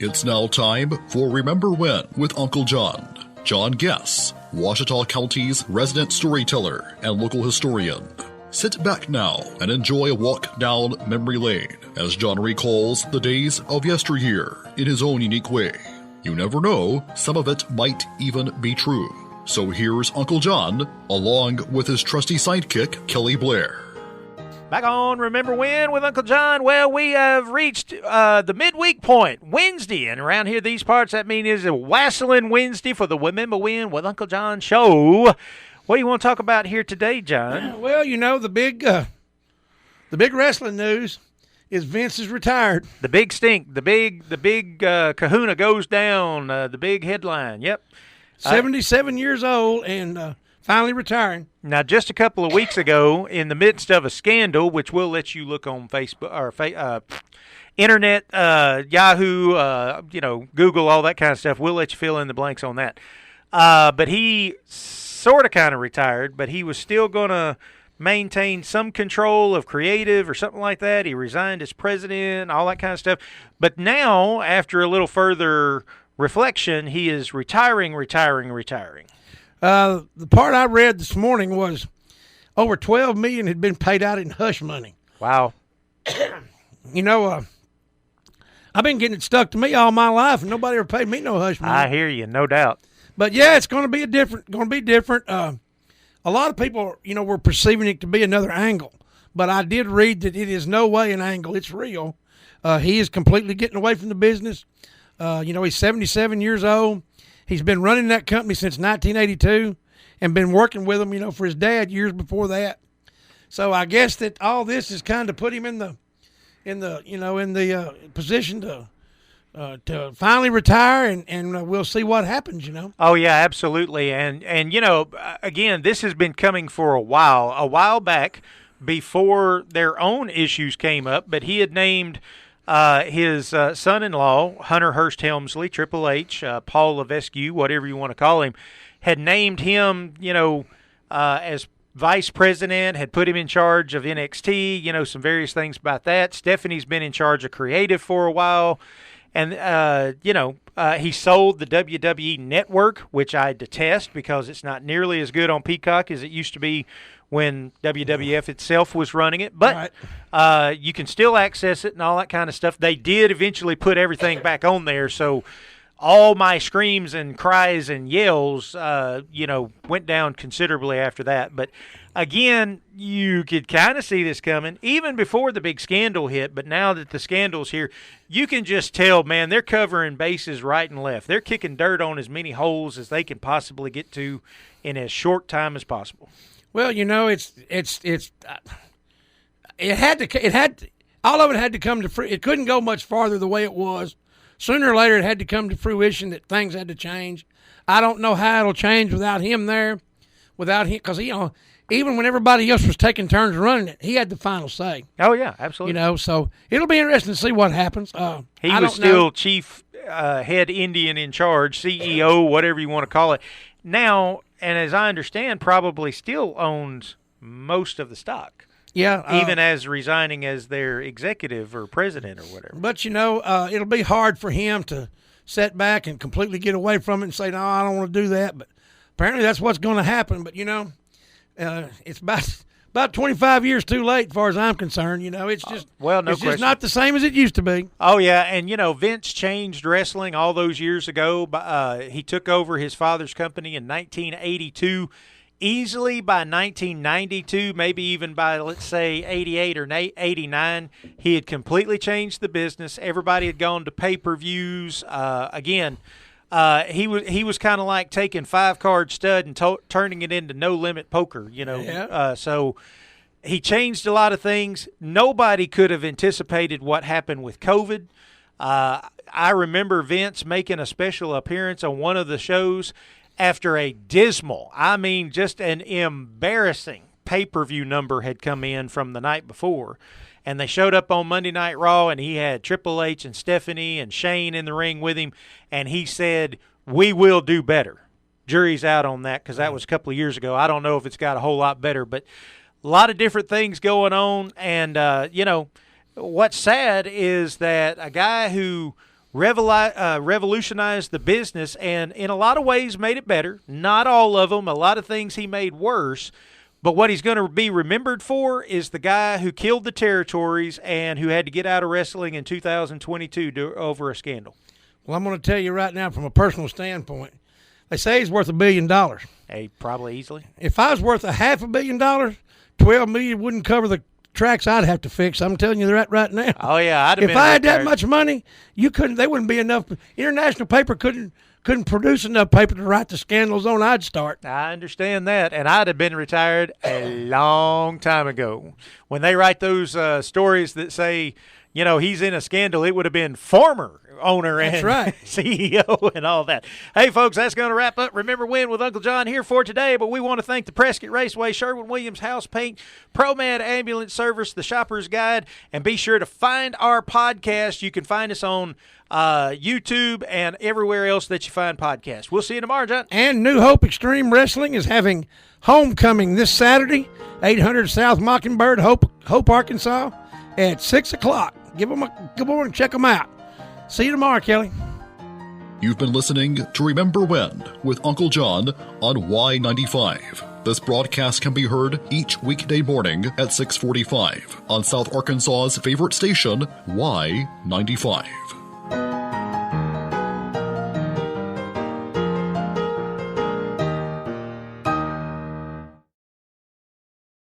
It's now time for Remember When with Uncle John. John Guess, Ouachita County's resident storyteller and local historian. Sit back now and enjoy a walk down memory lane as John recalls the days of yesteryear in his own unique way. You never know, some of it might even be true. So here's Uncle John, along with his trusty sidekick, Kelly Blair. Back on Remember When with Uncle John. Well, we have reached the midweek point, Wednesday, and around here, these parts, that means it's a Wrasteling Wednesday for the Remember When with Uncle John show. What do you want to talk about here today, John? Well, you know, the big wrestling news is Vince is retired. The big stink, the big kahuna goes down, the big headline. Yep. 77 years old and finally retiring. Now, just a couple of weeks ago, in the midst of a scandal, which we'll let you look on Facebook or internet, Yahoo, Google, all that kind of stuff. We'll let you fill in the blanks on that. But he sort of kind of retired, but he was still going to maintain some control of creative or something like that. He resigned as president, all that kind of stuff. But now, after a little further reflection, he is retiring. The part I read this morning was over $12 million had been paid out in hush money. Wow. You know, I've been getting it stuck to me all my life, and nobody ever paid me no hush money. I hear you, no doubt. But yeah, it's going to be different. A lot of people, were perceiving it to be another angle, but I did read that it is no way an angle. It's real. He is completely getting away from the business. He's 77 years old. He's been running that company since 1982 and been working with him, for his dad years before that. So I guess that all this has kind of put him in the position to finally retire, and we'll see what happens, Oh, yeah, absolutely. And again, this has been coming for a while back before their own issues came up, but he had named his son-in-law, Hunter Hearst Helmsley, Triple H, Paul Levesque, whatever you want to call him, had named him, as vice president, had put him in charge of NXT, some various things about that. Stephanie's been in charge of creative for a while. And, he sold the WWE Network, which I detest because it's not nearly as good on Peacock as it used to be when WWF itself was running it. But you can still access it and all that kind of stuff. They did eventually put everything back on there, so all my screams and cries and yells, went down considerably after that. But, again, you could kind of see this coming even before the big scandal hit. But now that the scandal's here, you can just tell, man, they're covering bases right and left. They're kicking dirt on as many holes as they can possibly get to in as short time as possible. All of it had to come to it couldn't go much farther the way it was. Sooner or later, it had to come to fruition that things had to change. I don't know how it'll change without him there, because even when everybody else was taking turns running it, he had the final say. Oh yeah, absolutely. So it'll be interesting to see what happens. He was still chief head Indian in charge, CEO, whatever you want to call it. Now, and as I understand, probably still owns most of the stock. Yeah. Even as resigning as their executive or president or whatever. But, it'll be hard for him to sit back and completely get away from it and say, no, I don't want to do that. But apparently that's what's going to happen. But, it's about 25 years too late as far as I'm concerned. It's just, it's just not the same as it used to be. Oh, yeah. And, Vince changed wrestling all those years ago. He took over his father's company in 1982. Easily by 1992, maybe even by, let's say, 88 or 89, he had completely changed the business. Everybody had gone to pay-per-views. He was kind of like taking 5-card stud and turning it into no-limit poker, Yeah. So he changed a lot of things. Nobody could have anticipated what happened with COVID. I remember Vince making a special appearance on one of the shows after a dismal, just an embarrassing pay-per-view number had come in from the night before. And they showed up on Monday Night Raw, and he had Triple H and Stephanie and Shane in the ring with him. And he said, "We will do better." Jury's out on that because that was a couple of years ago. I don't know if it's got a whole lot better, but a lot of different things going on. And, what's sad is that a guy who revolutionized the business and in a lot of ways made it better. Not all of them. A lot of things he made worse. But what he's going to be remembered for is the guy who killed the territories and who had to get out of wrestling in 2022 over a scandal. Well, I'm going to tell you right now from a personal standpoint, they say he's worth $1 billion. Hey, probably easily. If I was worth $500 million, $12 million wouldn't cover the tracks I'd have to fix. I'm telling you that right now. Oh yeah, if I had that much money, they wouldn't be enough. International paper couldn't produce enough paper to write the scandal zone I'd start. I understand that, and I'd have been retired a long time ago. When they write those stories that say, he's in a scandal, it would have been former owner and CEO and all that. Hey, folks, that's going to wrap up Remember When with Uncle John here for today, but we want to thank the Prescott Raceway, Sherwin-Williams House Paint, ProMed Ambulance Service, The Shopper's Guide, and be sure to find our podcast. You can find us on YouTube and everywhere else that you find podcasts. We'll see you tomorrow, John. And New Hope Extreme Wrestling is having homecoming this Saturday, 800 South Mockingbird, Hope, Arkansas, at 6 o'clock. Give them a good morning, check them out. See you tomorrow, Kelly. You've been listening to Remember When with Uncle John on Y95. This broadcast can be heard each weekday morning at 6:45 on South Arkansas's favorite station, Y95.